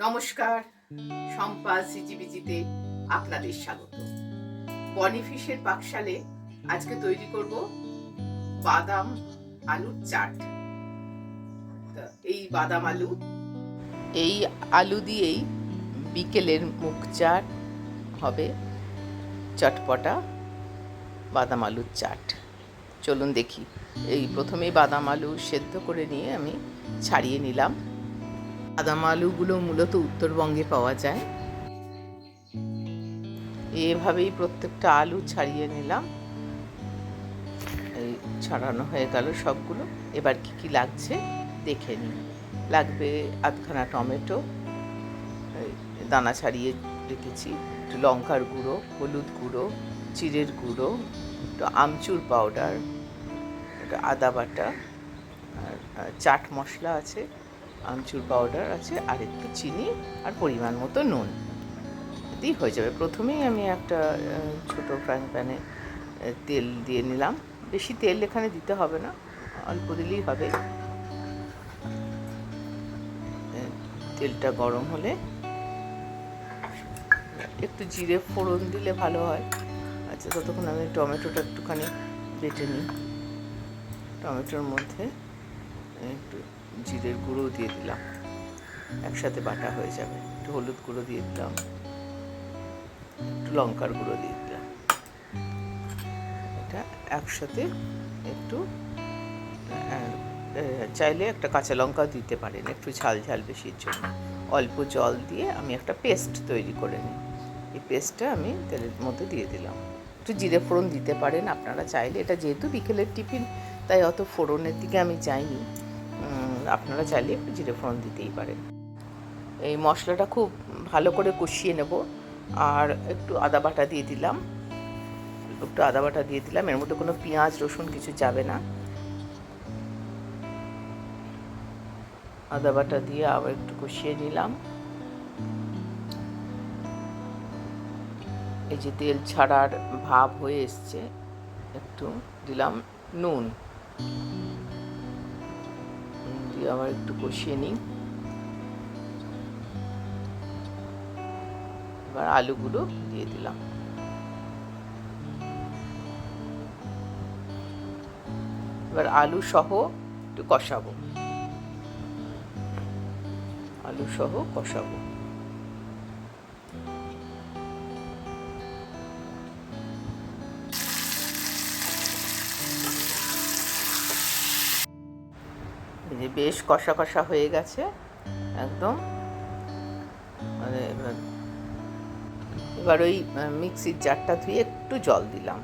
নমস্কার, শম্পা সিজিবিজিতে আপনাদের স্বাগত। বনিফিশের পাকশালে আজকে তৈরি করব বাদাম আলুর চাট। এই বাদাম আলু, এই আলু দিয়েই বিকেলের মুখ চাট হবে, চটপটা বাদাম আলুর চাট। চলুন দেখি। এই প্রথমেই বাদাম আলু সেদ্ধ করে নিয়ে আমি ছাড়িয়ে নিলাম। বাদাম আলুগুলো মূলত উত্তরবঙ্গে পাওয়া যায়। এভাবেই প্রত্যেকটা আলু ছাড়িয়ে নিলাম। এই ছাড়ানো হয়ে গেল সবগুলো। এবার কি কি লাগছে দেখে নিই। লাগবে আধখানা টমেটো, দানা ছাড়িয়ে রেখেছি, একটু লঙ্কার গুঁড়ো, হলুদ গুঁড়ো, জিরের গুঁড়ো, একটু আমচুর পাউডার, একটু আদা বাটা, আর চাট মশলা আছে, আমচুর পাউডার আছে, আর একটু চিনি আর পরিমাণ মতো নুন দিই হয়ে যাবে। প্রথমেই আমি একটা ছোটো ফ্রাইং প্যানে তেল দিয়ে নিলাম। বেশি তেল এখানে দিতে হবে না, অল্প দিলেই হবে। তেলটা গরম হলে একটু জিরে ফোড়ন দিলে ভালো হয়। আচ্ছা, ততক্ষণ আমি টমেটোটা একটুখানি বেটে নিই। টমেটোর মধ্যে একটু জিরের গুঁড়ো দিয়ে দিলাম, একসাথে বাটা হয়ে যাবে। একটু হলুদ গুঁড়ো দিয়ে দিলাম, একটু লঙ্কার গুঁড়ো দিয়ে দিলাম। এটা একসাথে একটু, চাইলে একটা কাঁচা লঙ্কাও দিতে পারেন একটু ঝাল ঝাল বেশির জন্য। অল্প জল দিয়ে আমি একটা পেস্ট তৈরি করে নিই। এই পেস্টটা আমি তেলের মধ্যে দিয়ে দিলাম। একটু জিরে ফোড়ন দিতে পারেন আপনারা চাইলে। এটা যেহেতু বিকেলের টিফিন, তাই অত ফোড়নের দিকে আমি যাইনি। আপনারা চাইলে একটু জিরে ফোড়ন দিতেই পারেন। এই মশলাটা খুব ভালো করে কষিয়ে নেব। আর একটু আদা বাটা দিয়ে দিলাম, এর মধ্যে কোনো পেঁয়াজ রসুন কিছু যাবে না। আদা বাটা দিয়ে আবার একটু কষিয়ে নিলাম। এই যে তেল ছাড়ার ভাব হয়ে এসছে, একটু দিলাম নুন দিয়ে আবার একটু কষিয়ে নিই। এবার আলুগুলো দিয়ে দিলাম। এবার আলু সহ একটু কষাবো। এই যে বেশ কষা কষা হয়ে গেছে একদম। মানে এবার ওই মিক্সির জারটা ধুয়ে একটু জল দিলাম।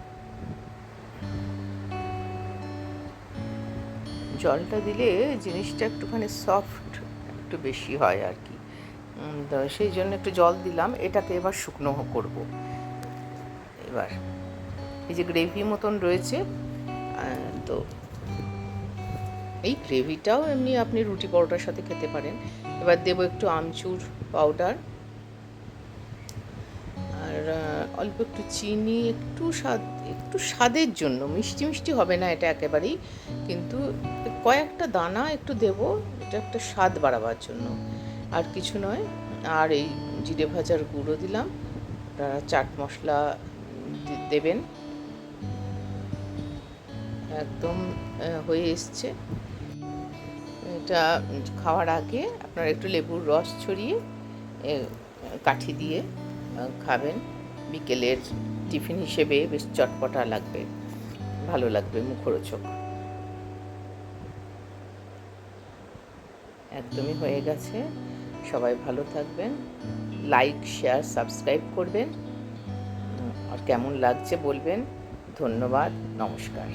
জলটা দিলে জিনিসটা একটুখানি সফট একটু বেশি হয় আর কি, তো সেই জন্য একটু জল দিলাম। এটাকে এবার শুকনো করব। এবার এই যে গ্রেভি মতন রয়েছে, তো এই গ্রেভিটাও এমনি আপনি রুটি পরোটার সাথে খেতে পারেন। এবার দেবো একটু আমচুর পাউডার, আর অল্প একটু চিনি, একটু স্বাদের জন্য। মিষ্টি মিষ্টি হবে না এটা একেবারেই, কিন্তু কয়েকটা দানা একটু দেবো, এটা একটা স্বাদ বাড়াবার জন্য, আর কিছু নয়। আর এই জিরে ভাজার গুঁড়ো দিলাম। আপনারা চাট মশলা দেবেন। একদম হয়ে এসছে। এটা খাওয়ার আগে আপনারা একটু লেবুর রস ছড়িয়ে কাঠি দিয়ে খাবেন। বিকেলের টিফিন হিসেবে বেশ চটপটা লাগবে, ভালো লাগবে, মুখরোচক। একদমই হয়ে গেছে। সবাই ভালো থাকবেন, লাইক শেয়ার সাবস্ক্রাইব করবেন, আর কেমন লাগছে বলবেন। ধন্যবাদ, নমস্কার।